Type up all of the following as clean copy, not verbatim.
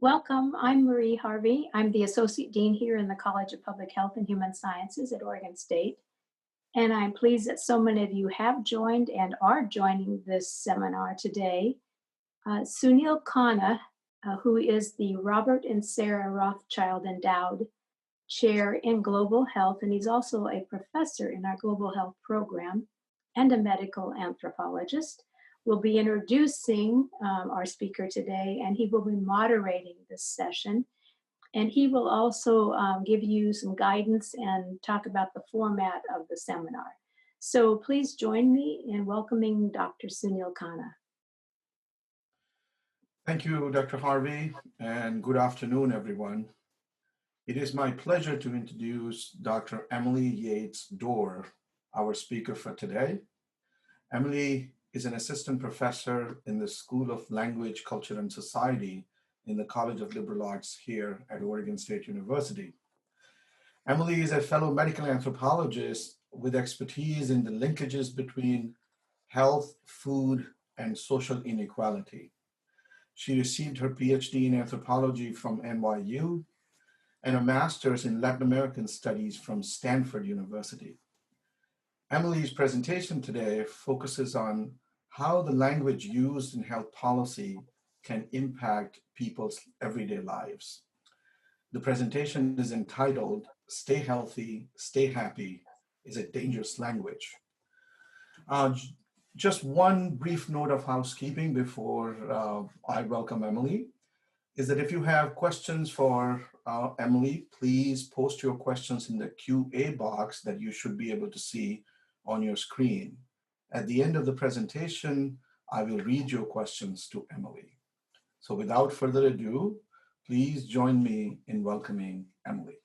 Welcome. I'm Marie Harvey. I'm the Associate Dean here in the College of Public Health and Human Sciences at Oregon State. And I'm pleased that so many of you have joined and are joining this seminar today. Sunil Khanna, who is the Robert and Sarah Rothschild Endowed Chair in Global Health, and he's also a professor in our Global Health program and a medical anthropologist, will be introducing our speaker today, and he will be moderating this session. And he will also give you some guidance and talk about the format of the seminar. So please join me in welcoming Dr. Sunil Khanna. Thank you, Dr. Harvey, and good afternoon, everyone. It is my pleasure to introduce Dr. Emily Yates-Doerr, our speaker for today. Emily is an assistant professor in the School of Language, Culture, and Society in the College of Liberal Arts here at Oregon State University. Emily is a fellow medical anthropologist with expertise in the linkages between health, food, and social inequality. She received her Ph.D. in anthropology from NYU and a master's in Latin American studies from Stanford University. Emily's presentation today focuses on how the language used in health policy can impact people's everyday lives. The presentation is entitled, "Stay Healthy, Stay Happy is a Dangerous Language." Just one brief note of housekeeping before I welcome Emily is that if you have questions for Emily, please post your questions in the QA box that you should be able to see on your screen. At the end of the presentation, I will read your questions to Emily. So without further ado, please join me in welcoming Emily.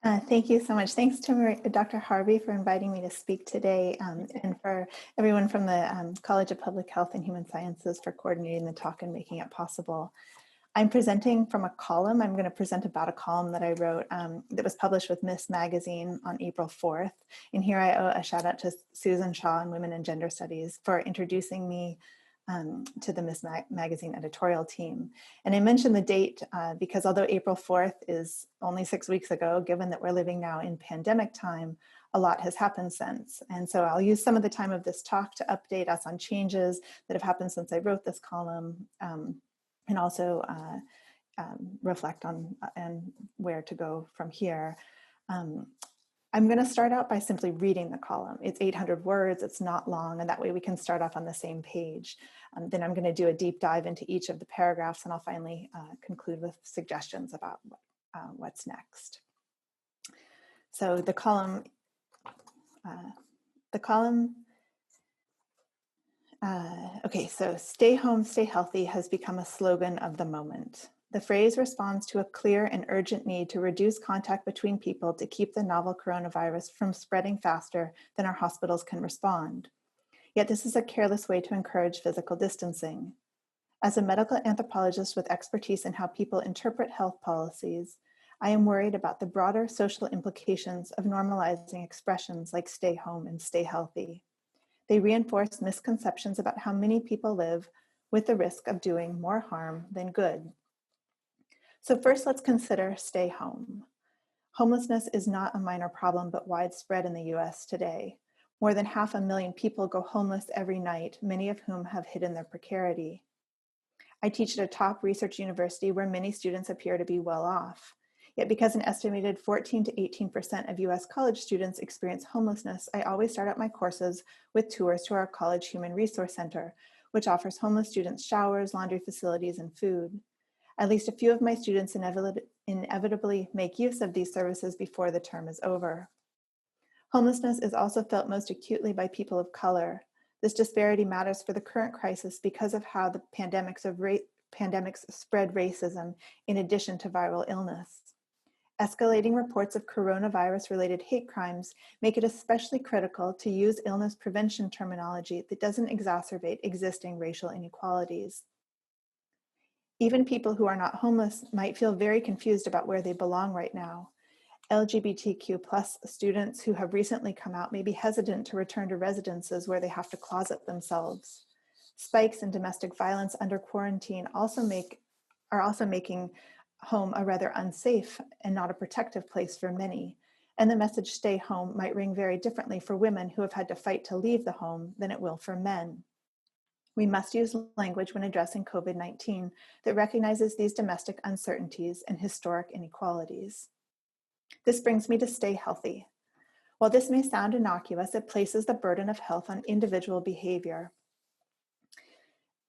Thank you so much. Thanks to Dr. Harvey for inviting me to speak today, and for everyone from the College of Public Health and Human Sciences for coordinating the talk and making it possible. I'm presenting from a column. I'm going to present about a column that I wrote that was published with Miss Magazine on April 4th. And here I owe a shout out to Susan Shaw and Women and Gender Studies for introducing me to the Miss Magazine editorial team. And I mentioned the date because although April 4th is only 6 weeks ago, given that we're living now in pandemic time, a lot has happened since. And so I'll use some of the time of this talk to update us on changes that have happened since I wrote this column, and also reflect on and where to go from here. I'm going to start out by simply reading the column. It's 800 words, it's not long, and that way we can start off on the same page. Then I'm going to do a deep dive into each of the paragraphs, and I'll finally conclude with suggestions about what's next. So the column, okay, so "Stay home, stay healthy" has become a slogan of the moment. The phrase responds to a clear and urgent need to reduce contact between people to keep the novel coronavirus from spreading faster than our hospitals can respond. Yet this is a careless way to encourage physical distancing. As a medical anthropologist with expertise in how people interpret health policies, I am worried about the broader social implications of normalizing expressions like "stay home" and "stay healthy." They reinforce misconceptions about how many people live, with the risk of doing more harm than good. So first, let's consider stay home. Homelessness is not a minor problem, but widespread in the US today. More than 500,000 people go homeless every night, many of whom have hidden their precarity. I teach at a top research university where many students appear to be well off. Yet because an estimated 14 to 18% of US college students experience homelessness, I always start out my courses with tours to our College Human Resource Center, which offers homeless students showers, laundry facilities, and food. At least a few of my students inevitably make use of these services before the term is over. Homelessness is also felt most acutely by people of color. This disparity matters for the current crisis because of how the pandemics spread racism in addition to viral illness. Escalating reports of coronavirus-related hate crimes make it especially critical to use illness prevention terminology that doesn't exacerbate existing racial inequalities. Even people who are not homeless might feel very confused about where they belong right now. LGBTQ+ students who have recently come out may be hesitant to return to residences where they have to closet themselves. Spikes in domestic violence under quarantine are also making home a rather unsafe and not a protective place for many. And the message "stay home" might ring very differently for women who have had to fight to leave the home than it will for men. We must use language when addressing COVID-19 that recognizes these domestic uncertainties and historic inequalities. This brings me to stay healthy. While this may sound innocuous, it places the burden of health on individual behavior,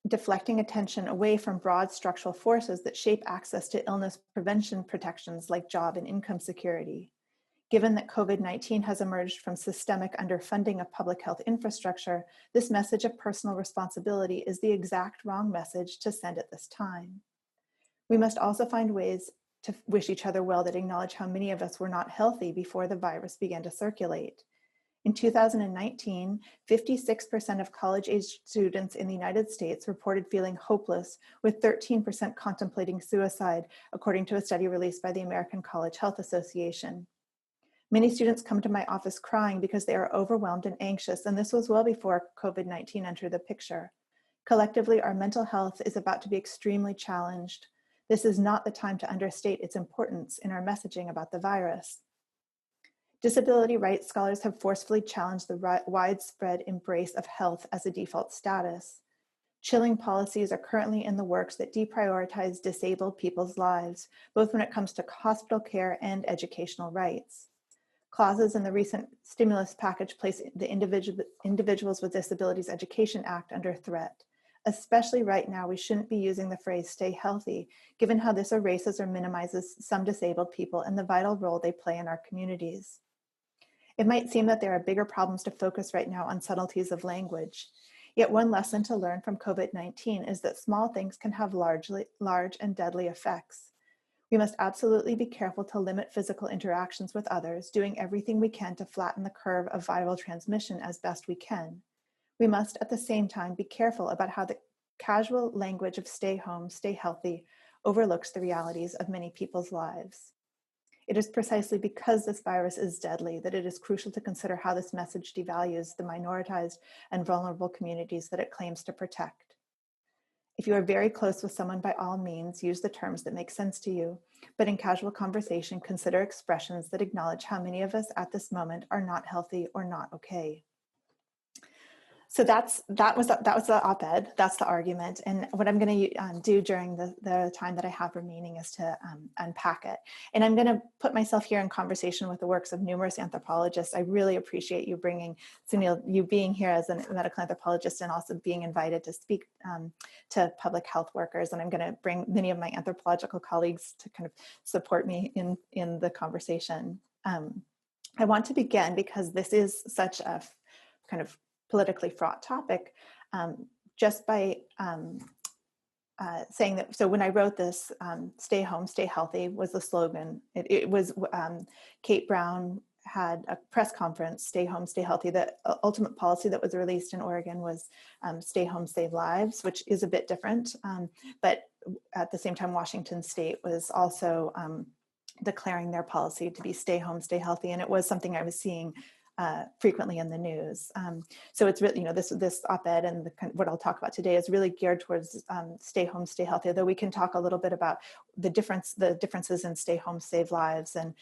deflecting attention away from broad structural forces that shape access to illness prevention protections like job and income security. Given that COVID-19 has emerged from systemic underfunding of public health infrastructure, this message of personal responsibility is the exact wrong message to send at this time. We must also find ways to wish each other well that acknowledge how many of us were not healthy before the virus began to circulate. In 2019, 56% of college-age students in the United States reported feeling hopeless, with 13% contemplating suicide, according to a study released by the American College Health Association. Many students come to my office crying because they are overwhelmed and anxious, and this was well before COVID-19 entered the picture. Collectively, our mental health is about to be extremely challenged. This is not the time to understate its importance in our messaging about the virus. Disability rights scholars have forcefully challenged the widespread embrace of health as a default status. Chilling policies are currently in the works that deprioritize disabled people's lives, both when it comes to hospital care and educational rights. Clauses in the recent stimulus package place the Individuals with Disabilities Education Act under threat. Especially right now, we shouldn't be using the phrase "stay healthy," given how this erases or minimizes some disabled people and the vital role they play in our communities. It might seem that there are bigger problems to focus right now on subtleties of language. Yet one lesson to learn from COVID-19 is that small things can have large and deadly effects. We must absolutely be careful to limit physical interactions with others, doing everything we can to flatten the curve of viral transmission as best we can. We must, at the same time, be careful about how the casual language of "stay home, stay healthy" overlooks the realities of many people's lives. It is precisely because this virus is deadly that it is crucial to consider how this message devalues the minoritized and vulnerable communities that it claims to protect. If you are very close with someone, by all means, use the terms that make sense to you, but in casual conversation, consider expressions that acknowledge how many of us at this moment are not healthy or not okay. So that was the op-ed, that's the argument. And what I'm going to do during the time that I have remaining is to unpack it. And I'm going to put myself here in conversation with the works of numerous anthropologists. I really appreciate you bringing, Sunil, you being here as a medical anthropologist and also being invited to speak to public health workers. And I'm going to bring many of my anthropological colleagues to kind of support me in the conversation. I want to begin because this is such a kind of politically fraught topic, just by saying that, so when I wrote this, "Stay home, stay healthy" was the slogan. It was, Kate Brown had a press conference, "Stay home, stay healthy." The ultimate policy that was released in Oregon was "Stay home, save lives," which is a bit different. But at the same time, Washington State was also declaring their policy to be "Stay home, stay healthy." And it was something I was seeing frequently in the news. So it's really, this op-ed and what I'll talk about today is really geared towards stay home, stay healthy, though we can talk a little bit about the differences in stay home, save lives, and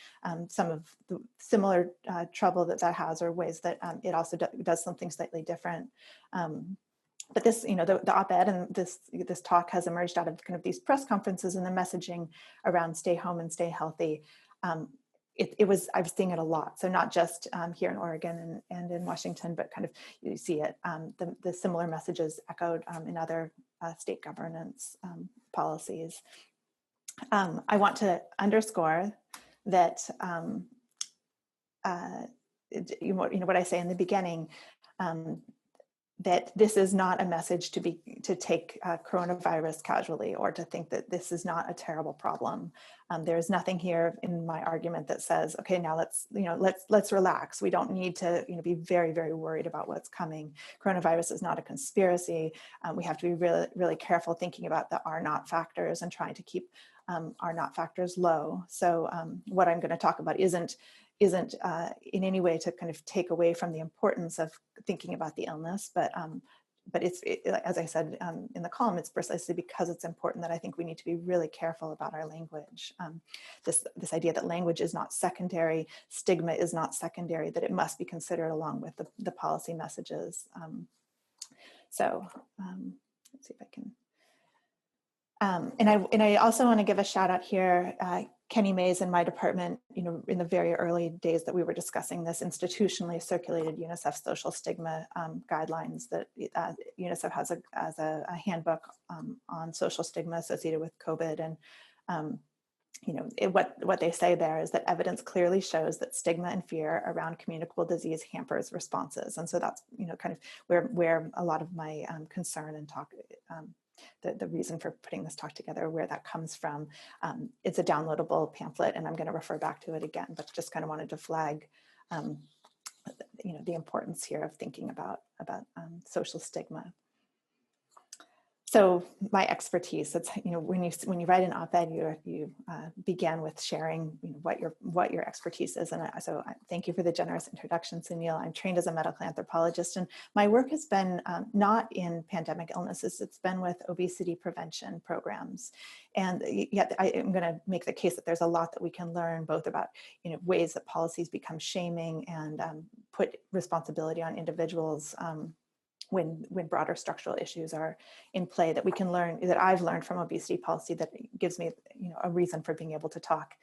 some of the similar trouble that has, or ways that it also does something slightly different. But this, the op-ed and this talk has emerged out of kind of these press conferences and the messaging around stay home and stay healthy. I was seeing it a lot. So not just here in Oregon and in Washington, but kind of you see it, the similar messages echoed in other state governance policies. I want to underscore that what I say in the beginning, that this is not a message to take coronavirus casually, or to think that this is not a terrible problem. There's nothing here in my argument that says, okay, now let's relax. We don't need to be very, very worried about what's coming. Coronavirus is not a conspiracy. We have to be really, really careful thinking about the are not factors and trying to keep are not factors low. So what I'm going to talk about isn't in any way to kind of take away from the importance of thinking about the illness, but as I said in the column, it's precisely because it's important that I think we need to be really careful about our language. This idea that language is not secondary, stigma is not secondary, that it must be considered along with the policy messages. Let's see if I can. And I also want to give a shout out here. Kenny Mays in my department, in the very early days that we were discussing this, institutionally circulated UNICEF social stigma guidelines that UNICEF has as a handbook on social stigma associated with COVID. And what they say there is that evidence clearly shows that stigma and fear around communicable disease hampers responses. And so that's kind of where a lot of my concern and talk. The reason for putting this talk together, where that comes from. It's a downloadable pamphlet, and I'm going to refer back to it again, but just kind of wanted to flag, the importance here of thinking about social stigma. So my expertise, it's, when you write an op-ed, you began with sharing what your expertise is. And so thank you for the generous introduction, Sunil. I'm trained as a medical anthropologist, and my work has been not in pandemic illnesses, it's been with obesity prevention programs. And yet I am going to make the case that there's a lot that we can learn, both about ways that policies become shaming and put responsibility on individuals when broader structural issues are in play, that we can learn, that I've learned from obesity policy, that gives me a reason for being able to talk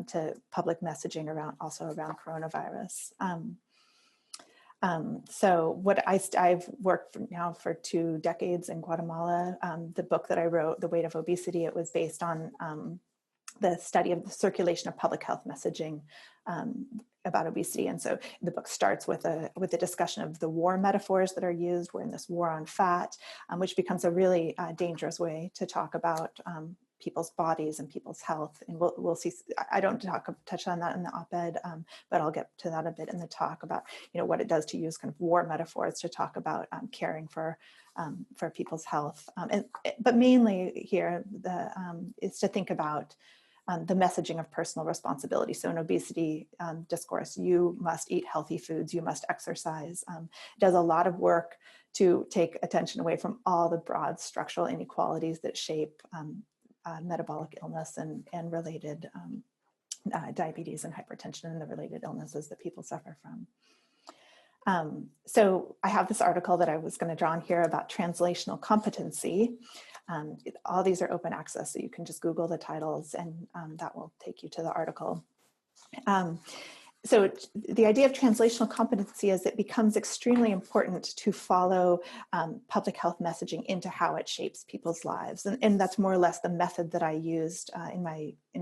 to public messaging around coronavirus. So I've worked now for 2 decades in Guatemala. The book that I wrote, The Weight of Obesity, it was based on the study of the circulation of public health messaging about obesity. And so the book starts with a discussion of the war metaphors that are used. We're in this war on fat, which becomes a really dangerous way to talk about people's bodies and people's health. And we'll see, I don't touch on that in the op-ed, but I'll get to that a bit in the talk about what it does to use kind of war metaphors to talk about caring for people's health. But mainly here, is to think about the messaging of personal responsibility. So in obesity discourse, you must eat healthy foods, you must exercise. Does a lot of work to take attention away from all the broad structural inequalities that shape metabolic illness and related diabetes and hypertension and the related illnesses that people suffer from. So I have this article that I was going to draw on here about translational competency. All these are open access, so you can just Google the titles and that will take you to the article. So the idea of translational competency is it becomes extremely important to follow public health messaging into how it shapes people's lives. And that's more or less the method that I used in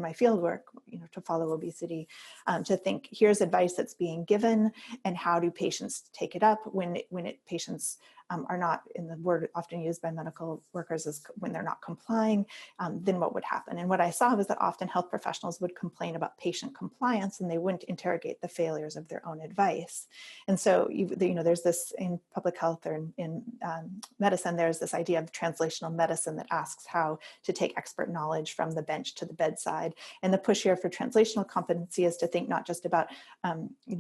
my field work, to follow obesity, to think, here's advice that's being given, and how do patients take it up when patients are not, in the word often used by medical workers is when they're not complying, then what would happen? And what I saw was that often health professionals would complain about patient compliance, and they wouldn't interrogate the failures of their own advice. And so, there's this in public health or in medicine, there's this idea of translational medicine that asks how to take expert knowledge from the bench to the bedside. And the push here for translational competency is to think not just about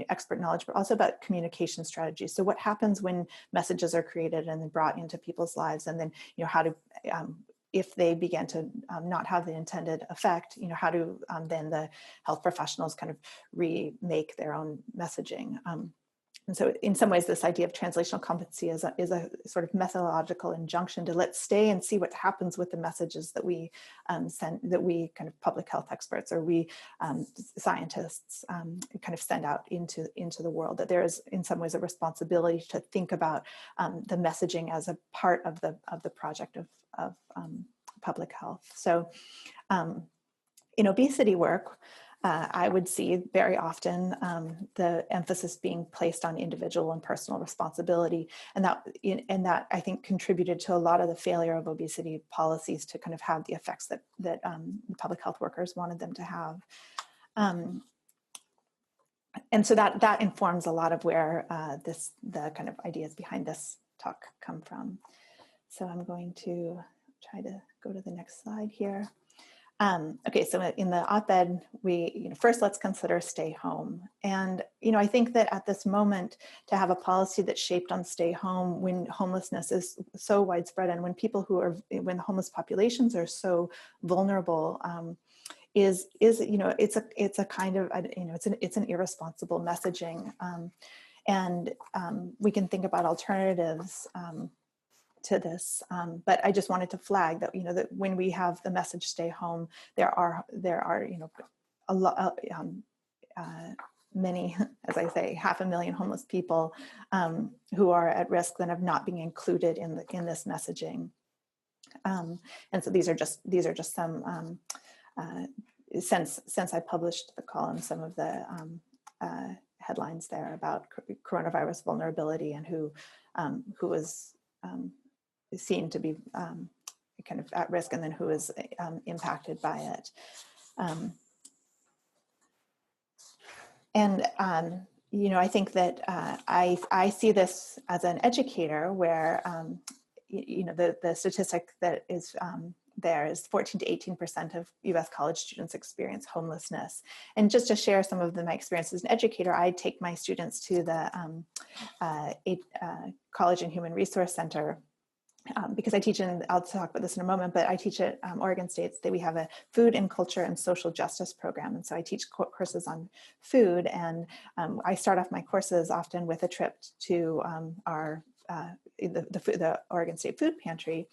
expert knowledge, but also about communication strategies. So what happens when messages are created and then brought into people's lives, and then how to if they begin to not have the intended effect, how do then the health professionals kind of remake their own messaging. And so in some ways, this idea of translational competency is a sort of methodological injunction to let's stay and see what happens with the messages that we send, that we kind of public health experts or we scientists kind of send out into the world, that there is in some ways a responsibility to think about the messaging as a part of the project of public health. So in obesity work, I would see very often the emphasis being placed on individual and personal responsibility, and that I think contributed to a lot of the failure of obesity policies to kind of have the effects that public health workers wanted them to have. And so that informs a lot of where the kind of ideas behind this talk come from. So I'm going to try to go to the next slide here. Okay, so in the op-ed, first let's consider stay home. And, I think that at this moment, to have a policy that's shaped on stay home when homelessness is so widespread and when when homeless populations are so vulnerable, it's a kind of, it's an irresponsible messaging. And we can think about alternatives to this, but I just wanted to flag that that when we have the message "stay home," there are a lot many, as I say, 500,000 homeless people who are at risk then of not being included in this messaging, and so these are just some since I published the column, some of the headlines there about coronavirus vulnerability and who was seen to be kind of at risk, and then who is impacted by it. I think that I see this as an educator where, the statistic that is there is 14 to 18% of US college students experience homelessness. And just to share some of my experience as an educator, I take my students to the College and Human Resource Center because I teach I'll talk about this in a moment, but I teach at Oregon State that we have a food and culture and social justice program. And so I teach courses on food, and I start off my courses often with a trip to the Oregon State Food Pantry.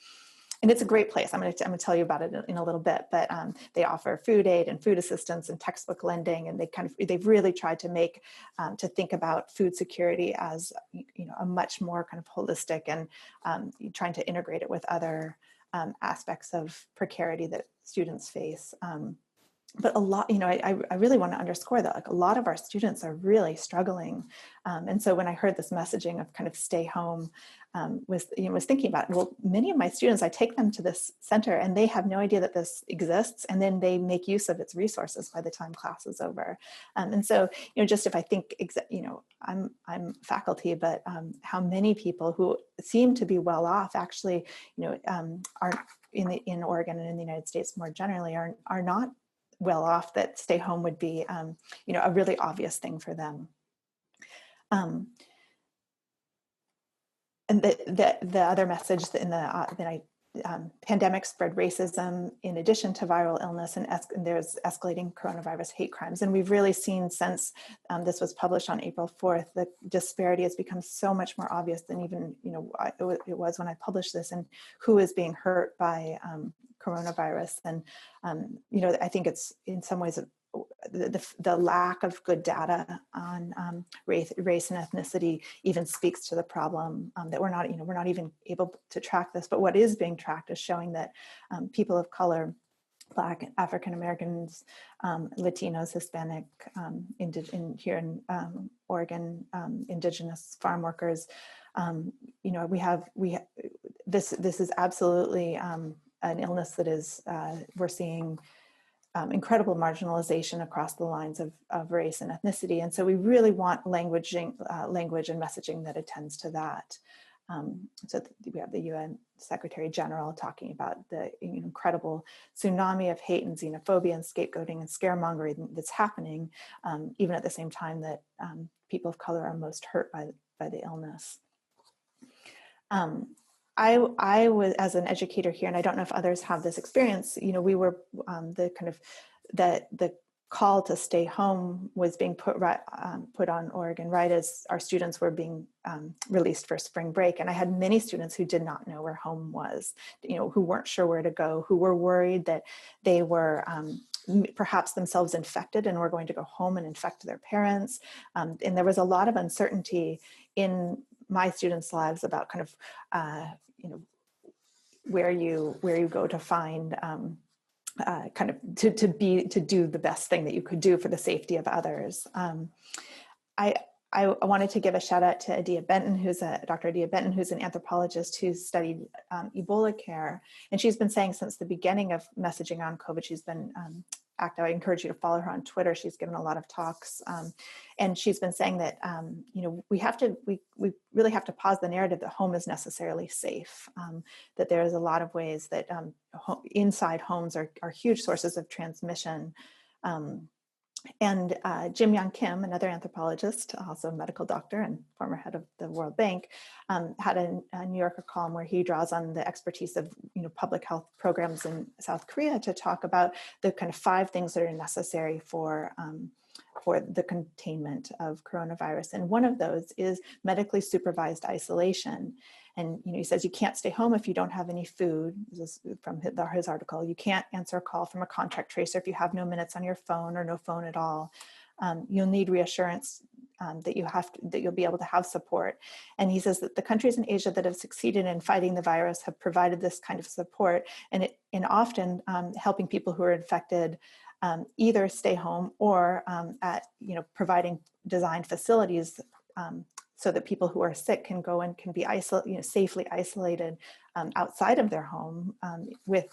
And it's a great place. I'm going to tell you about it in a little bit, but they offer food aid and food assistance and textbook lending, and they've really tried to make to think about food security as a much more kind of holistic and trying to integrate it with other aspects of precarity that students face. But a lot, I really want to underscore that a lot of our students are really struggling. And so when I heard this messaging of kind of stay home, was thinking about, well, many of my students, I take them to this center and they have no idea that this exists. And then they make use of its resources by the time class is over. And so, just if I think, I'm faculty, but how many people who seem to be well off actually, are in Oregon and in the United States more generally are not well off, that stay home would be, a really obvious thing for them. And the other message pandemic spread racism in addition to viral illness, and there's escalating coronavirus hate crimes. And we've really seen since this was published on April 4th, the disparity has become so much more obvious than even, it was when I published this, and who is being hurt by coronavirus. And, I think it's in some ways the lack of good data on race and ethnicity even speaks to the problem that we're not even able to track this. But what is being tracked is showing that people of color, Black, African Americans, Latinos, Hispanic, here in Oregon, Indigenous farm workers, this is absolutely an illness that is we're seeing incredible marginalization across the lines of race and ethnicity. And so we really want language and messaging that attends to that. So we have the UN Secretary General talking about the incredible tsunami of hate and xenophobia and scapegoating and scaremongering that's happening, even at the same time that people of color are most hurt by the illness. I was, as an educator here, and I don't know if others have this experience, we were the call to stay home was being put on Oregon right as our students were being released for spring break. And I had many students who did not know where home was, who weren't sure where to go, who were worried that they were perhaps themselves infected and were going to go home and infect their parents. And there was a lot of uncertainty in my students' lives about kind of, where you go to find kind of to do the best thing that you could do for the safety of others. I wanted to give a shout out to Dr. Adia Benton, who's an anthropologist who studied Ebola care. And she's been saying since the beginning of messaging on COVID, she's been active. I encourage you to follow her on Twitter. She's given a lot of talks, and she's been saying that we really have to pause the narrative that home is necessarily safe. That there is a lot of ways that inside homes are huge sources of transmission. And Jim Young Kim, another anthropologist, also a medical doctor and former head of the World Bank, had a New Yorker column where he draws on the expertise of public health programs in South Korea to talk about the kind of 5 things that are necessary for the containment of coronavirus. And one of those is medically supervised isolation. And he says you can't stay home if you don't have any food. This is from his article. You can't answer a call from a contact tracer if you have no minutes on your phone or no phone at all. You'll need reassurance that you'll be able to have support. And he says that the countries in Asia that have succeeded in fighting the virus have provided this kind of support, and often helping people who are infected either stay home or providing designed facilities so that people who are sick can go and can be safely isolated outside of their home with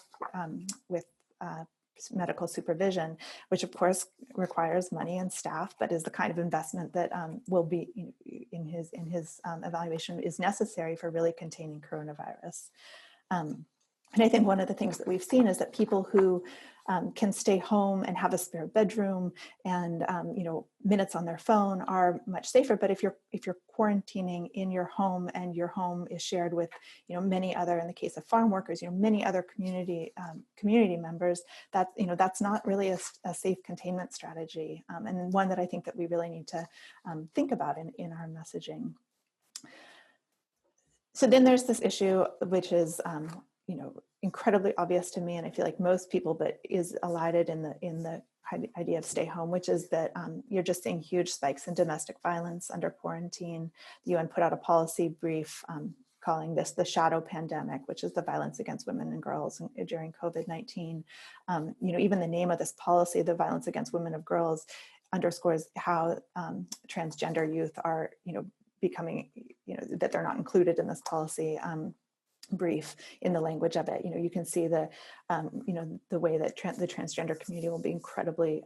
medical supervision, which of course requires money and staff, but is the kind of investment that will be in his evaluation is necessary for really containing coronavirus. And I think one of the things that we've seen is that people who can stay home and have a spare bedroom and minutes on their phone are much safer. But if you're quarantining in your home and your home is shared with many other, in the case of farm workers, many other community members, that's not really a safe containment strategy, and one that I think that we really need to think about in our messaging. So then there's this issue which is incredibly obvious to me, and I feel like most people, but is elided in the idea of stay home, which is that you're just seeing huge spikes in domestic violence under quarantine. The UN put out a policy brief calling this the shadow pandemic, which is the violence against women and girls during COVID-19. Even the name of this policy, the violence against women and girls, underscores how transgender youth are, becoming, that they're not included in this policy brief in the language of it. You can see the way that the transgender community will be incredibly,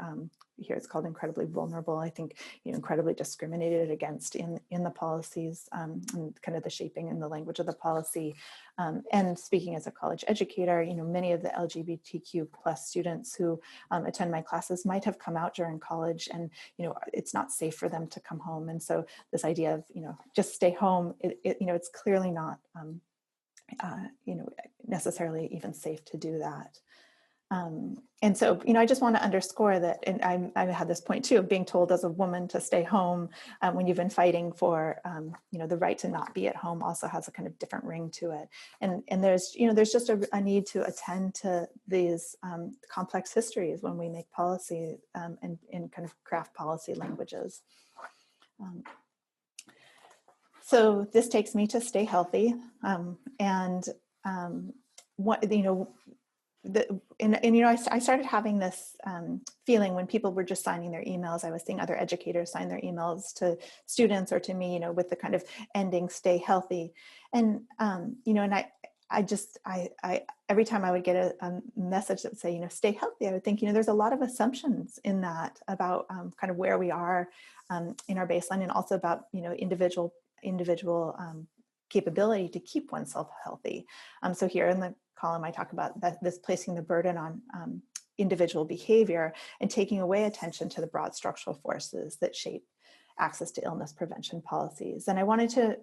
here it's called incredibly vulnerable, I think, incredibly discriminated against in the policies, and kind of the shaping in the language of the policy. And speaking as a college educator, many of the LGBTQ plus students who attend my classes might have come out during college, and it's not safe for them to come home. And so this idea of just stay home, it's clearly not necessarily even safe to do that. And so, I just want to underscore that, and I had this point too, of being told as a woman to stay home when you've been fighting for, the right to not be at home also has a kind of different ring to it. And there's just a need to attend to these complex histories when we make policy and kind of craft policy languages. So this takes me to stay healthy, I started having this feeling when people were just signing their emails. I was seeing other educators sign their emails to students or to me, with the kind of ending stay healthy, and I every time I would get a message that would say, stay healthy, I would think, there's a lot of assumptions in that about kind of where we are in our baseline, and also about individual capability to keep oneself healthy. So here in the column, I talk about this placing the burden on individual behavior and taking away attention to the broad structural forces that shape access to illness prevention policies. And I wanted to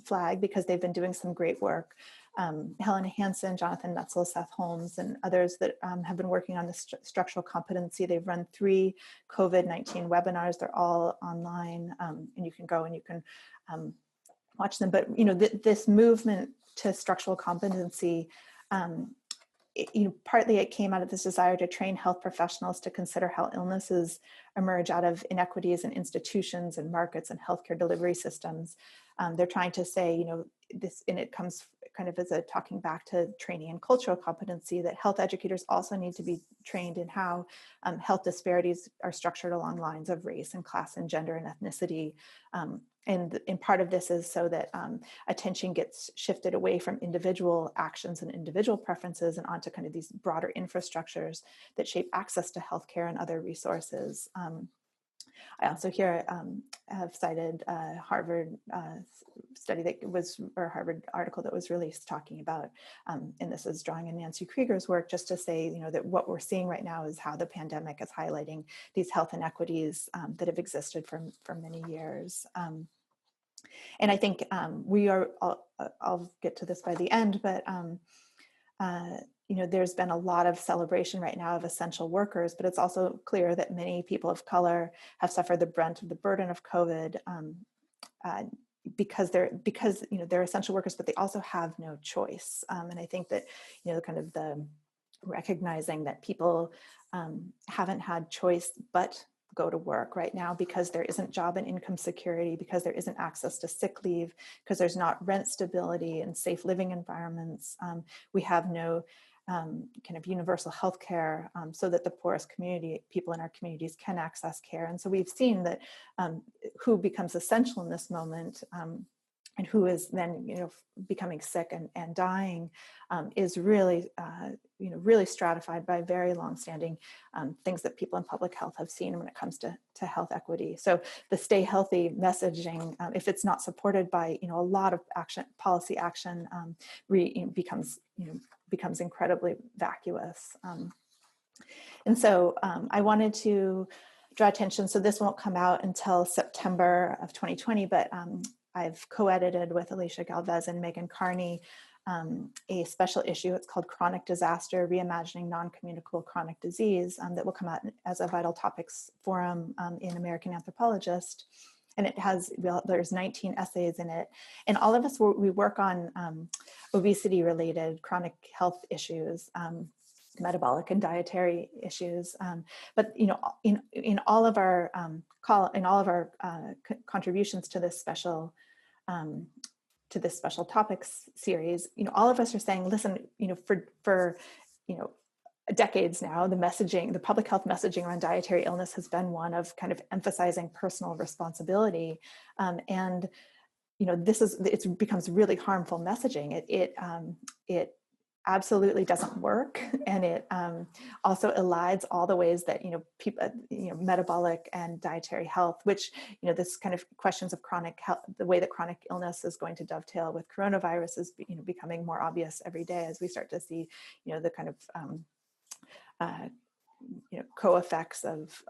flag, because they've been doing some great work, Helena Hansen, Jonathan Metzl, Seth Holmes, and others that have been working on the structural competency. They've run 3 COVID-19 webinars. They're all online, and you can go and you can watch them. But this movement to structural competency, partly it came out of this desire to train health professionals to consider how illnesses emerge out of inequities in institutions and markets and healthcare delivery systems. They're trying to say, this, and it comes kind of as a talking back to training and cultural competency, that health educators also need to be trained in how health disparities are structured along lines of race and class and gender and ethnicity. And part of this is so that attention gets shifted away from individual actions and individual preferences and onto kind of these broader infrastructures that shape access to healthcare and other resources. I also here have cited a Harvard study that was, or Harvard article that was released talking about, and this is drawing on Nancy Krieger's work, just to say, you know, that what we're seeing right now is how the pandemic is highlighting these health inequities that have existed for many years. And I think we are, I'll get to this by the end, but you know, there's been a lot of celebration right now of essential workers, but it's also clear that many people of color have suffered the brunt of the burden of COVID because you know, they're essential workers, but they also have no choice. And I think that, you know, kind of the recognizing that people haven't had choice but go to work right now because there isn't job and income security, because there isn't access to sick leave, because there's not rent stability and safe living environments. We have no kind of universal health care so that the poorest people in our communities can access care. And so we've seen that who becomes essential in this moment and who is then, you know, becoming sick and dying is really, you know, really stratified by very long-standing things that people in public health have seen when it comes to health equity. So the stay healthy messaging, if it's not supported by, you know, a lot of policy action, becomes incredibly vacuous. And so I wanted to draw attention. So this won't come out until September of 2020, but I've co-edited with Alicia Galvez and Megan Carney a special issue. It's called Chronic Disaster, Reimagining Non-Communicable Chronic Disease that will come out as a Vital Topics forum in American Anthropologist. And it has, there's 19 essays in it. And all of us, we work on obesity-related chronic health issues, metabolic and dietary issues. But, you know, in all of our contributions to this special topics series, you know, all of us are saying, listen, you know, for you know, decades now, the public health messaging around dietary illness has been one of kind of emphasizing personal responsibility. And, you know, it becomes really harmful messaging. It absolutely doesn't work. And it also elides all the ways that, you know, people, you know, metabolic and dietary health, which, you know, this kind of questions of chronic health, the way that chronic illness is going to dovetail with coronavirus is, you know, becoming more obvious every day as we start to see, you know, the kind of you know, co-effects of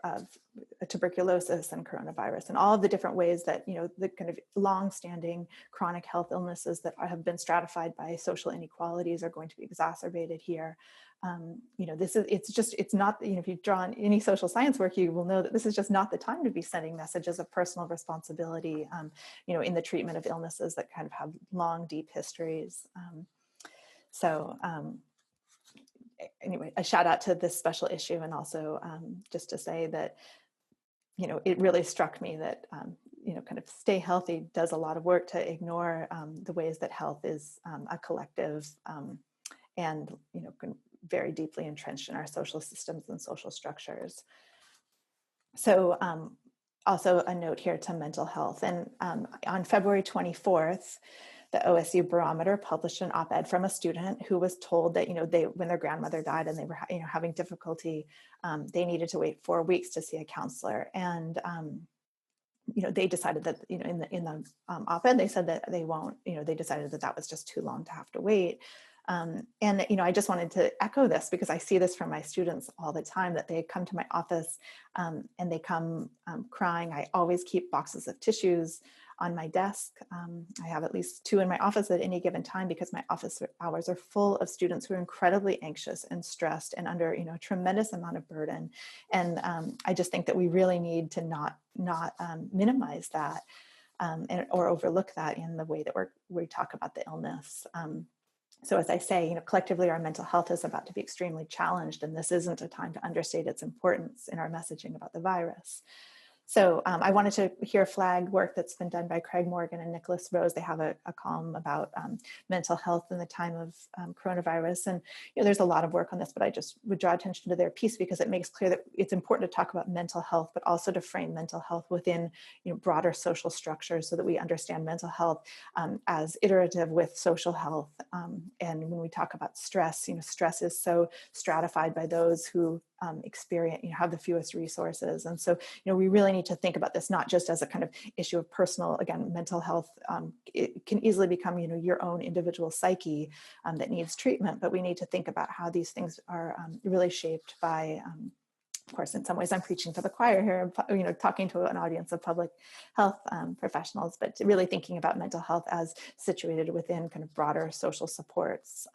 tuberculosis and coronavirus and all of the different ways that, you know, the kind of long-standing chronic health illnesses that have been stratified by social inequalities are going to be exacerbated here. You know, it's not, you know, if you've drawn any social science work, you will know that this is just not the time to be sending messages of personal responsibility, you know, in the treatment of illnesses that kind of have long, deep histories. Anyway, a shout out to this special issue, and also just to say that, you know, it really struck me that, you know, kind of Stay Healthy does a lot of work to ignore the ways that health is a collective and, you know, very deeply entrenched in our social systems and social structures. So also a note here to mental health. And on February 24th, the OSU Barometer published an op-ed from a student who was told that, you know, when their grandmother died and they were, you know, having difficulty, they needed to wait 4 weeks to see a counselor. And, you know, they decided that, you know, in the op-ed, they said that they won't, you know, they decided that that was just too long to have to wait. And, you know, I just wanted to echo this because I see this from my students all the time, that they come to my office and they come crying. I always keep boxes of tissues on my desk. I have at least 2 in my office at any given time because my office hours are full of students who are incredibly anxious and stressed and under, you know, a tremendous amount of burden. And I just think that we really need to not minimize that or overlook that in the way that we talk about the illness. So as I say, you know, collectively our mental health is about to be extremely challenged, and this isn't a time to understate its importance in our messaging about the virus. So I wanted to here flag work that's been done by Craig Morgan and Nicholas Rose. They have a column about mental health in the time of coronavirus. And there's a lot of work on this, but I just would draw attention to their piece because it makes clear that it's important to talk about mental health, but also to frame mental health within broader social structures so that we understand mental health as iterative with social health. And when we talk about stress, stress is so stratified by those who experience, have the fewest resources. And so, we really need to think about this not just as a kind of issue of personal, again, mental health. It can easily become, your own individual psyche that needs treatment, but we need to think about how these things are really shaped by, of course, in some ways I'm preaching to the choir here, talking to an audience of public health professionals, but really thinking about mental health as situated within kind of broader social supports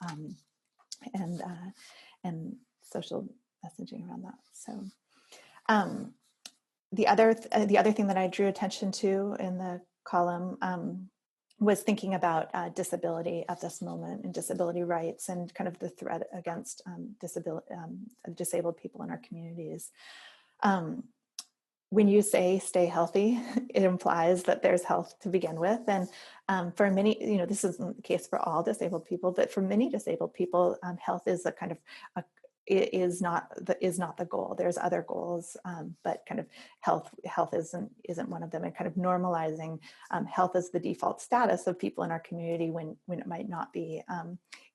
and social messaging around that. So the other thing that I drew attention to in the column was thinking about disability at this moment and disability rights and kind of the threat against disabled people in our communities. When you say stay healthy, it implies that there's health to begin with. And for many, this isn't the case for all disabled people, but for many disabled people, health is a kind of is not the goal. There's other goals, but kind of health isn't one of them. And kind of normalizing health as the default status of people in our community when it might not be,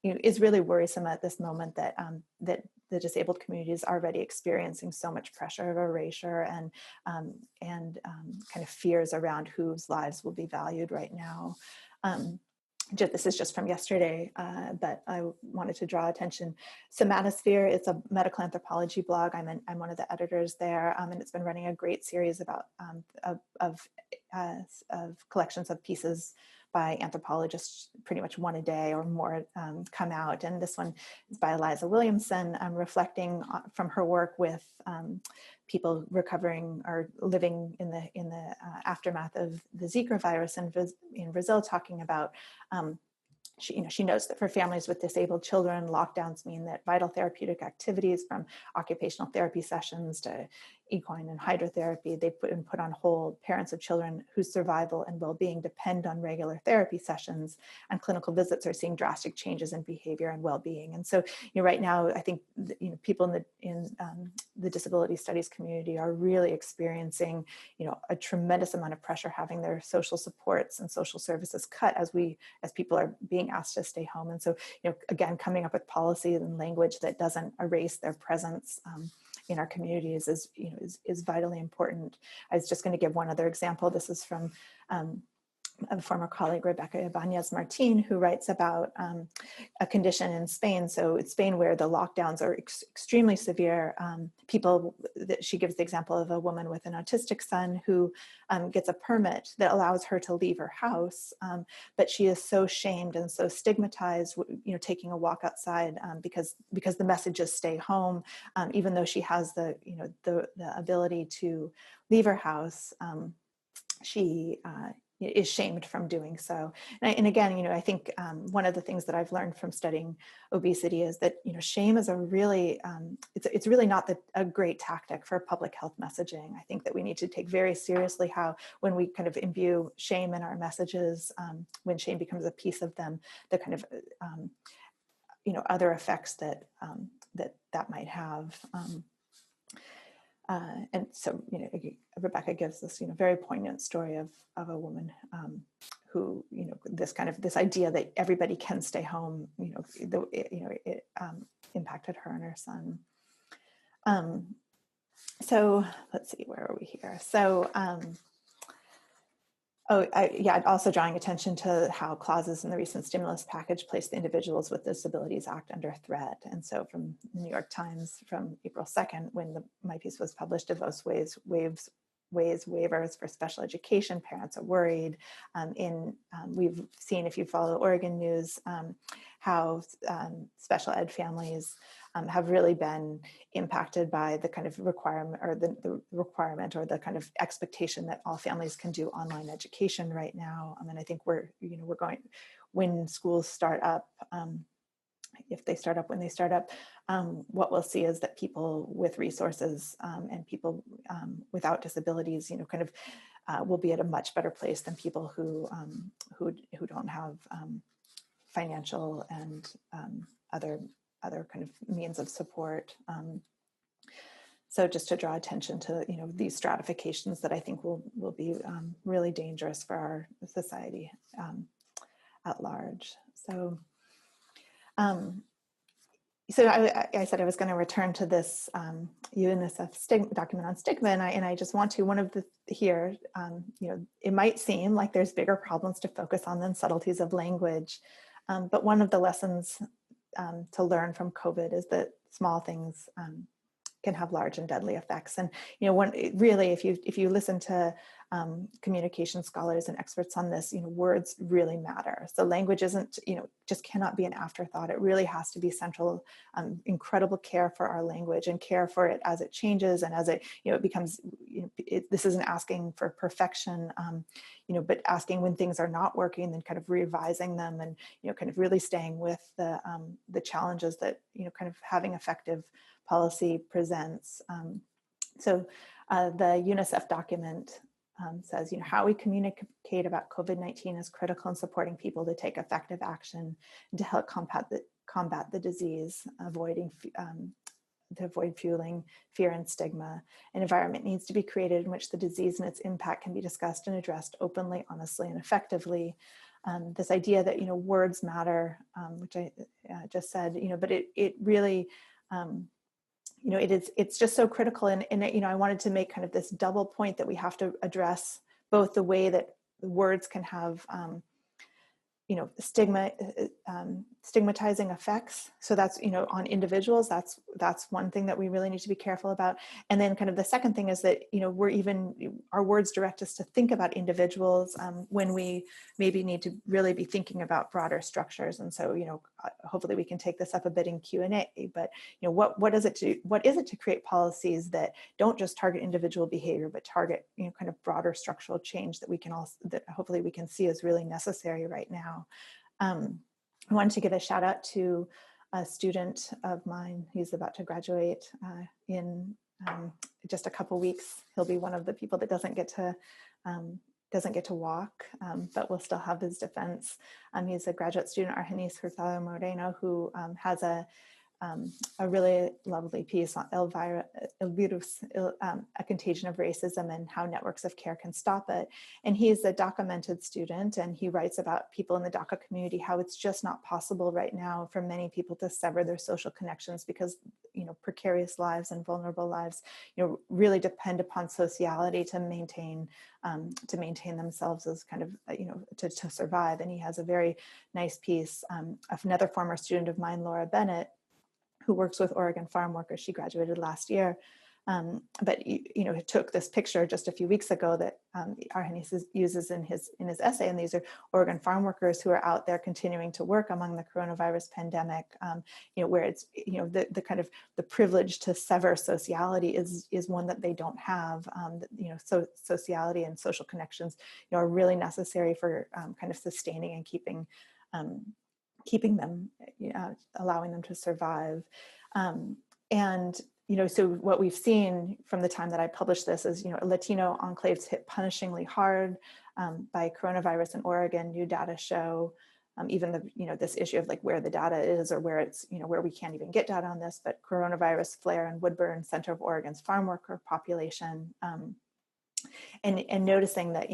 is really worrisome at this moment that that the disabled community is already experiencing so much pressure of erasure and kind of fears around whose lives will be valued right now. This is just from yesterday, but I wanted to draw attention. Somatosphere, it's a medical anthropology blog. I'm one of the editors there, and it's been running a great series about of collections of pieces by anthropologists, pretty much one a day or more come out. And this one is by Eliza Williamson, reflecting from her work with people recovering or living in the aftermath of the Zika virus in Brazil, talking about she notes that for families with disabled children, lockdowns mean that vital therapeutic activities from occupational therapy sessions to equine and hydrotherapy, they've been put on hold. Parents of children whose survival and well-being depend on regular therapy sessions and clinical visits are seeing drastic changes in behavior and well-being. And so, right now, I think people in the disability studies community are really experiencing, a tremendous amount of pressure having their social supports and social services cut as people are being asked to stay home. And so, again, coming up with policy and language that doesn't erase their presence in our communities is vitally important. I was just going to give one other example. This is from a former colleague, Rebecca Ibanez-Martin, who writes about a condition in Spain. So it's Spain where the lockdowns are extremely severe. She gives the example of a woman with an autistic son who gets a permit that allows her to leave her house, but she is so shamed and so stigmatized, taking a walk outside because the message is stay home, even though she has the ability to leave her house. She is shamed from doing so. And again, I think one of the things that I've learned from studying obesity is that, shame is a really, it's really not a great tactic for public health messaging. I think that we need to take very seriously how, when we kind of imbue shame in our messages, when shame becomes a piece of them, the kind of, other effects that might have. And so, Rebecca gives this, very poignant story of a woman who, this idea that everybody can stay home, it impacted her and her son. So let's see, where are we here? So, also drawing attention to how clauses in the recent stimulus package place the Individuals with Disabilities Act under threat. And so from the New York Times from April 2nd, when my piece was published, DeVos waives waivers for special education, parents are worried. We've seen, if you follow Oregon news, how special ed families have really been impacted by the kind of requirement or the requirement or the kind of expectation that all families can do online education right now. And I think we're going, when schools start up, if they start up when they start up, what we'll see is that people with resources and people without disabilities, kind of will be at a much better place than people who don't have financial and other kind of means of support. So just to draw attention to these stratifications that I think will be really dangerous for our society at large. So. So I said I was going to return to this UNICEF document on stigma, and I just want to, one of the here, it might seem like there's bigger problems to focus on than subtleties of language, but one of the lessons to learn from COVID is that small things can have large and deadly effects. And really, if you listen to communication scholars and experts on this, words really matter. So language isn't, just cannot be an afterthought. It really has to be central. Incredible care for our language and care for it as it changes and as it, it becomes. This isn't asking for perfection, but asking when things are not working, then kind of revising them, and kind of really staying with the challenges that kind of having effective policy presents. So the UNICEF document says, how we communicate about COVID-19 is critical in supporting people to take effective action to help combat the disease, to avoid fueling fear and stigma. An environment needs to be created in which the disease and its impact can be discussed and addressed openly, honestly, and effectively. This idea that words matter, which I just said, but it really. It's just so critical. And I wanted to make kind of this double point that we have to address both the way that words can have, stigmatizing effects. So that's, on individuals, that's one thing that we really need to be careful about. And then kind of the second thing is that, our words direct us to think about individuals when we maybe need to really be thinking about broader structures. And so, hopefully we can take this up a bit in Q&A, but, what is it to create policies that don't just target individual behavior, but target, kind of broader structural change that hopefully we can see is really necessary right now. I wanted to give a shout out to a student of mine. He's about to graduate in just a couple weeks. He'll be one of the people that doesn't get to walk, but will still have his defense. He's a graduate student, Argenis Hurtado Moreno, who has a really lovely piece on El Virus, a contagion of racism and how networks of care can stop it. And he's a documented student, and he writes about people in the DACA community, how it's just not possible right now for many people to sever their social connections because, precarious lives and vulnerable lives, really depend upon sociality to maintain themselves as kind of, to survive. And he has a very nice piece of another former student of mine, Laura Bennett, who works with Oregon farm workers. She graduated last year, but took this picture just a few weeks ago that Argenis uses in his essay, and these are Oregon farm workers who are out there continuing to work among the coronavirus pandemic, where it's the kind of the privilege to sever sociality is one that they don't have. So sociality and social connections are really necessary for kind of sustaining and keeping them, allowing them to survive. So what we've seen from the time that I published this is, Latino enclaves hit punishingly hard by coronavirus in Oregon. New data show, even this issue of like where the data is or where it's, where we can't even get data on this, but coronavirus flare in Woodburn, center of Oregon's farm worker population. And noticing that,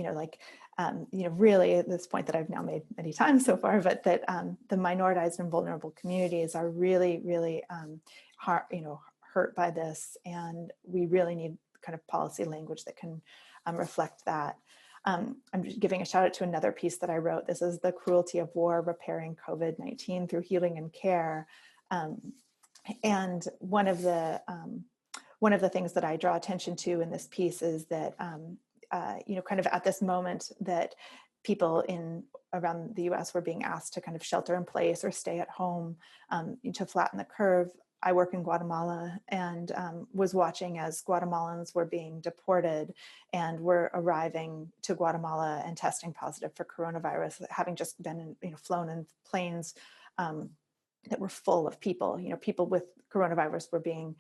really at this point that I've now made many times so far, but that the minoritized and vulnerable communities are really, really hurt by this. And we really need kind of policy language that can reflect that. I'm giving a shout out to another piece that I wrote. This is The Cruelty of War, Repairing COVID-19 Through Healing and Care. And one of the things that I draw attention to in this piece is that, kind of at this moment that people around the US were being asked to kind of shelter in place or stay at home to flatten the curve. I work in Guatemala and was watching as Guatemalans were being deported and were arriving to Guatemala and testing positive for coronavirus, having just been flown in planes that were full of people. People with coronavirus were being,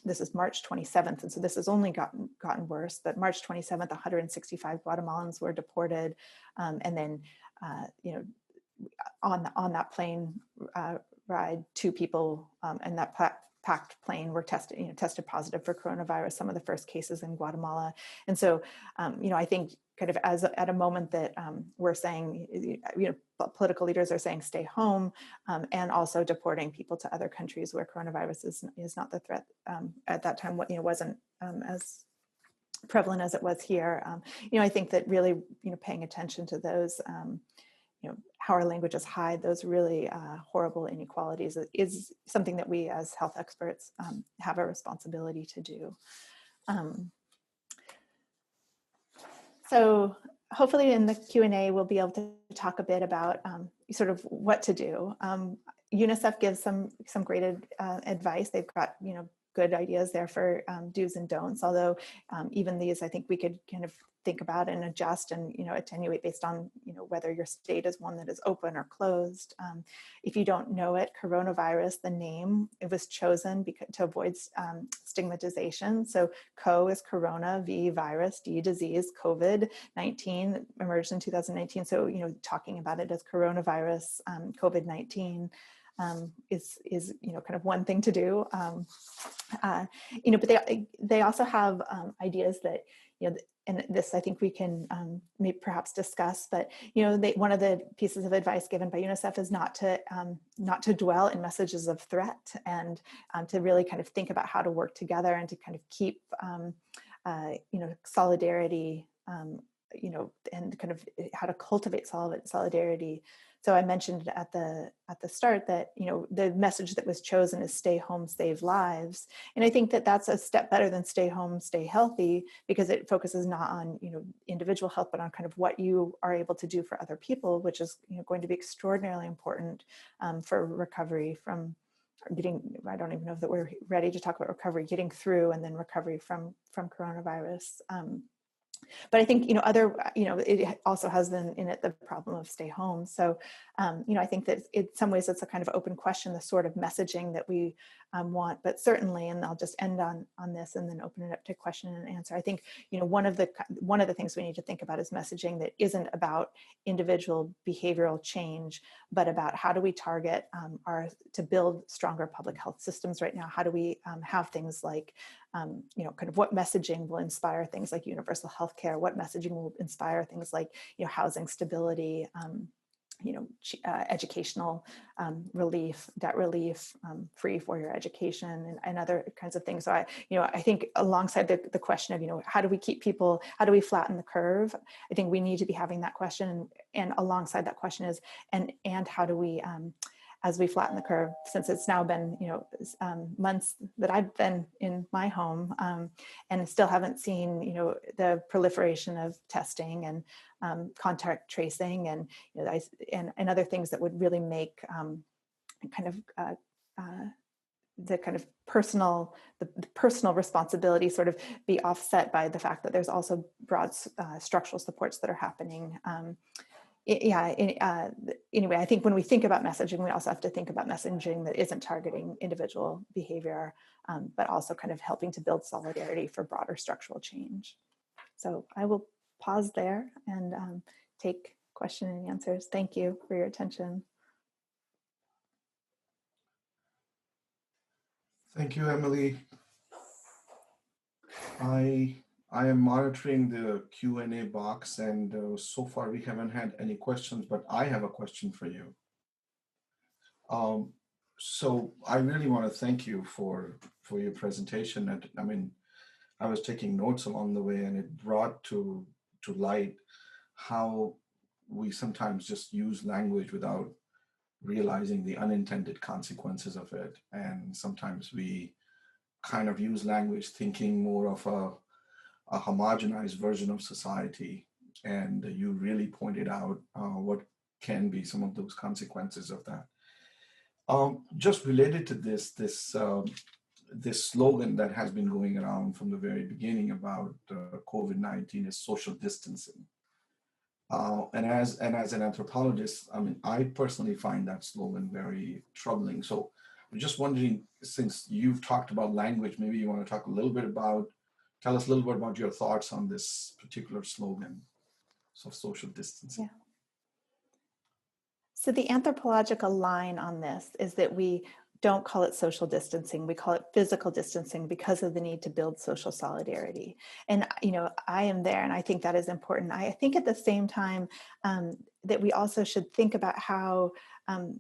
this is March 27th, and so this has only gotten worse, but March 27th, 165 Guatemalans were deported. And then, on that plane ride, 2 people in that packed plane were tested positive for coronavirus, some of the first cases in Guatemala. And so, I think kind of at a moment that we're saying, political leaders are saying stay home, and also deporting people to other countries where coronavirus is not the threat at that time, wasn't as prevalent as it was here. I think that really, paying attention to those, how our languages hide those really horrible inequalities is something that we as health experts have a responsibility to do. So hopefully in the Q&A, we'll be able to talk a bit about sort of what to do. UNICEF gives some great advice. They've got, good ideas there for do's and don'ts, although even these, I think we could kind of think about and adjust and, attenuate based on, whether your state is one that is open or closed. If you don't know it, coronavirus, the name, it was chosen to avoid stigmatization. So CO is corona, V virus, D disease, COVID-19 emerged in 2019. So, talking about it as coronavirus, COVID-19, is kind of one thing to do, but they also have ideas that, and this I think we can maybe perhaps discuss, but one of the pieces of advice given by UNICEF is not to dwell in messages of threat, and to really kind of think about how to work together and to kind of keep solidarity, and kind of how to cultivate solidarity. So I mentioned at the start that, the message that was chosen is stay home, save lives. And I think that that's a step better than stay home, stay healthy, because it focuses not on, individual health, but on kind of what you are able to do for other people, which is, going to be extraordinarily important for recovery from getting, I don't even know that we're ready to talk about recovery, getting through and then recovery from coronavirus. But I think, it also has in it the problem of stay home. So, I think that in some ways it's a kind of open question, the sort of messaging that we want, but certainly, and I'll just end on this and then open it up to question and answer. I think, one of the things we need to think about is messaging that isn't about individual behavioral change, but about how do we target to build stronger public health systems right now? How do we have things like, kind of what messaging will inspire things like universal health care? What messaging will inspire things like, housing stability, educational relief, debt relief, free for your education, and other kinds of things. So I think alongside the question of, how do we keep people, how do we flatten the curve? I think we need to be having that question, and alongside that question is, and how do we, as we flatten the curve, since it's now been, months that I've been in my home, and still haven't seen, the proliferation of testing and contact tracing and, and other things that would really make the kind of personal responsibility sort of be offset by the fact that there's also broad structural supports that are happening. Anyway, I think when we think about messaging, we also have to think about messaging that isn't targeting individual behavior, but also kind of helping to build solidarity for broader structural change. So I will pause there and take question and answers. Thank you for your attention. Thank you, Emily. I am monitoring the Q&A box, and so far we haven't had any questions, but I have a question for you. So I really want to thank you for your presentation. And I mean, I was taking notes along the way, and it brought to light how we sometimes just use language without realizing the unintended consequences of it. And sometimes we kind of use language thinking more of a homogenized version of society. And you really pointed out what can be some of those consequences of that. Just related to this slogan that has been going around from the very beginning about COVID-19 is social distancing. And as an anthropologist, I mean, I personally find that slogan very troubling. So I'm just wondering, since you've talked about language, maybe you want to talk a little bit about, tell us a little bit about your thoughts on this particular slogan of social distancing. Yeah. So the anthropological line on this is that we don't call it social distancing, we call it physical distancing because of the need to build social solidarity. And, I am there, and I think that is important. I think at the same time that we also should think about how,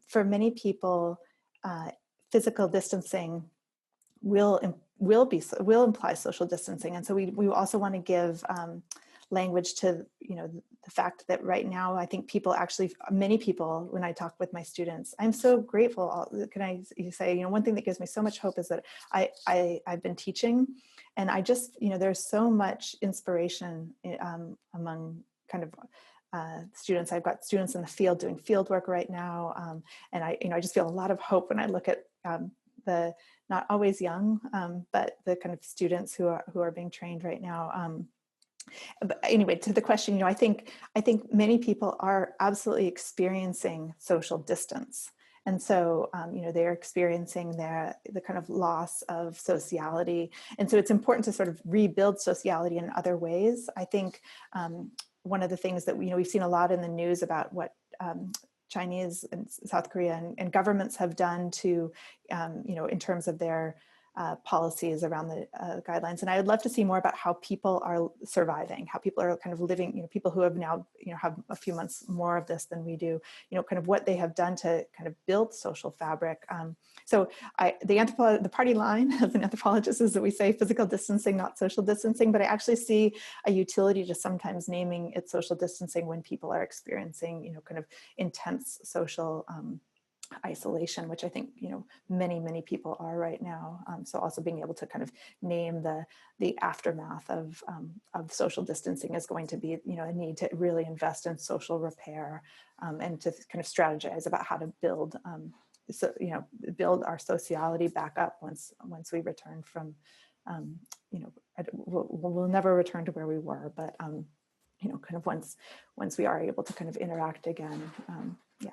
for many people, physical distancing will imply social distancing. And so we also want to give language to the fact that right now I think many people, when I talk with my students, I'm so grateful. Can I say, one thing that gives me so much hope is that I've been teaching, and I just, there's so much inspiration among kind of students. I've got students in the field doing field work right now, and I just feel a lot of hope when I look at the not always young, but the kind of students who are being trained right now. But anyway, to the question, I think many people are absolutely experiencing social distance. And so, they're experiencing the kind of loss of sociality. And so it's important to sort of rebuild sociality in other ways. I think one of the things that we've seen a lot in the news about what Chinese and South Korea and governments have done to, in terms of their policies around the guidelines. And I would love to see more about how people are surviving, how people are kind of living, people who have now, have a few months more of this than we do, kind of what they have done to kind of build social fabric. So the party line as an anthropologist is that we say physical distancing, not social distancing, but I actually see a utility to sometimes naming it social distancing when people are experiencing, kind of intense social isolation, which I think many people are right now. So also being able to kind of name the aftermath of social distancing is going to be a need to really invest in social repair and to kind of strategize about how to build build our sociality back up once we return from we'll never return to where we were, but kind of once we are able to kind of interact again. Yeah.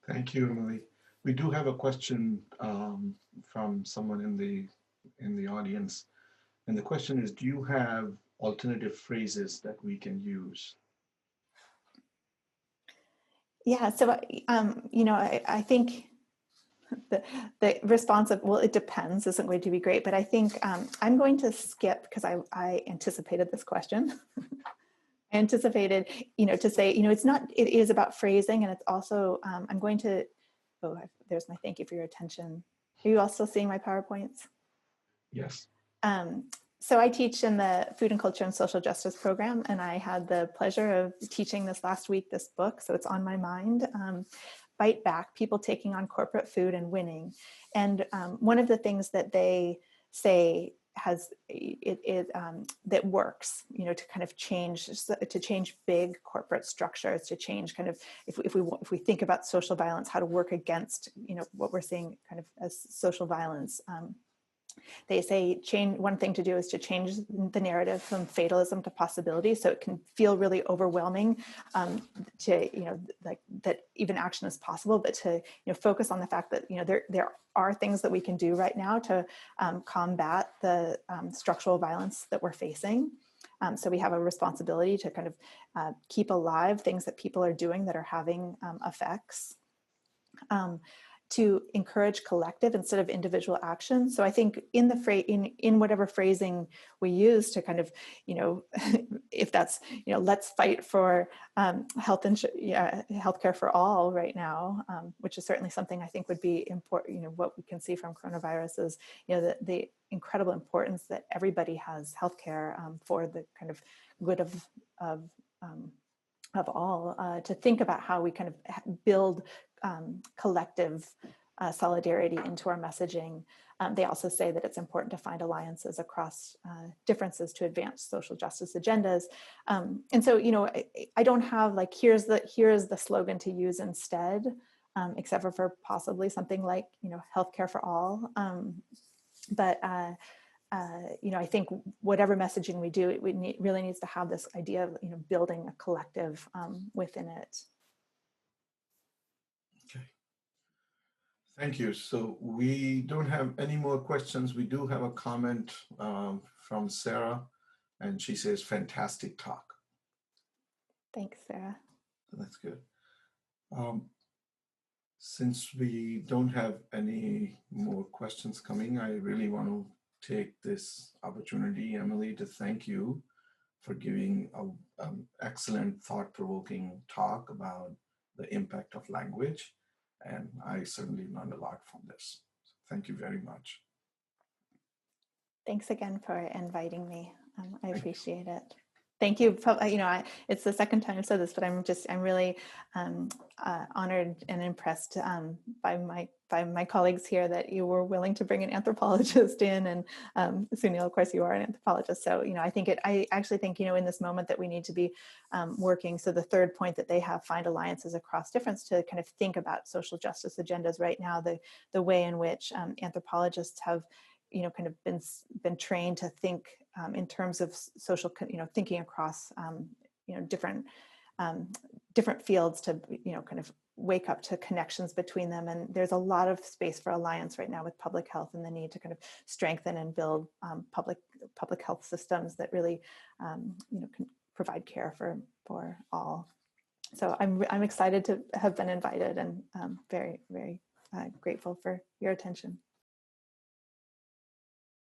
Thank you, Emily. We do have a question from someone in the audience, and the question is: do you have alternative phrases that we can use? Yeah. So I think the response of, well, it depends isn't going to be great, but I think I'm going to skip, because I anticipated this question. I anticipated, to say, it is about phrasing, and it's also, I'm going to, there's my thank you for your attention. Are you all still seeing my PowerPoints? Yes. So I teach in the Food and Culture and Social Justice program, and I had the pleasure of teaching this last week, this book, so it's on my mind, Bite Back, People Taking on Corporate Food and Winning. And one of the things that they say that works, to kind of change big corporate structures, to change kind of, if we think about social violence, how to work against, what we're seeing kind of as social violence. They say one thing to do is to change the narrative from fatalism to possibility, so it can feel really overwhelming to like that even action is possible, but to focus on the fact that there are things that we can do right now to combat the structural violence that we're facing. So we have a responsibility to kind of keep alive things that people are doing that are having effects. To encourage collective instead of individual action. So I think in the in whatever phrasing we use to kind of, if that's, let's fight for healthcare for all right now, which is certainly something I think would be important. What we can see from coronavirus is, the incredible importance that everybody has healthcare for the kind of good of all, to think about how we kind of build collective solidarity into our messaging. They also say that it's important to find alliances across differences to advance social justice agendas. And so, I don't have like, here's the slogan to use instead, except for possibly something like, healthcare for all. But I think whatever messaging we do, really needs to have this idea of, building a collective within it. Okay. Thank you. So we don't have any more questions. We do have a comment from Sarah, and she says, fantastic talk. Thanks, Sarah. That's good. Since we don't have any more questions coming, I really want to take this opportunity, Emily, to thank you for giving an excellent, thought-provoking talk about the impact of language. And I certainly learned a lot from this. Thank you very much. Thanks again for inviting me. I appreciate it. Thank you. It's the second time I've said this, but I'm really honored and impressed by my colleagues here that you were willing to bring an anthropologist in, and Sunil, of course, you are an anthropologist. So I actually think in this moment that we need to be working. So the third point that they have, find alliances across difference to kind of think about social justice agendas right now. The way in which anthropologists have kind of been trained to think in terms of social, thinking across, different fields to, kind of wake up to connections between them. And there's a lot of space for alliance right now with public health, and the need to kind of strengthen and build public health systems that really, can provide care for all. So I'm excited to have been invited, and very, very grateful for your attention.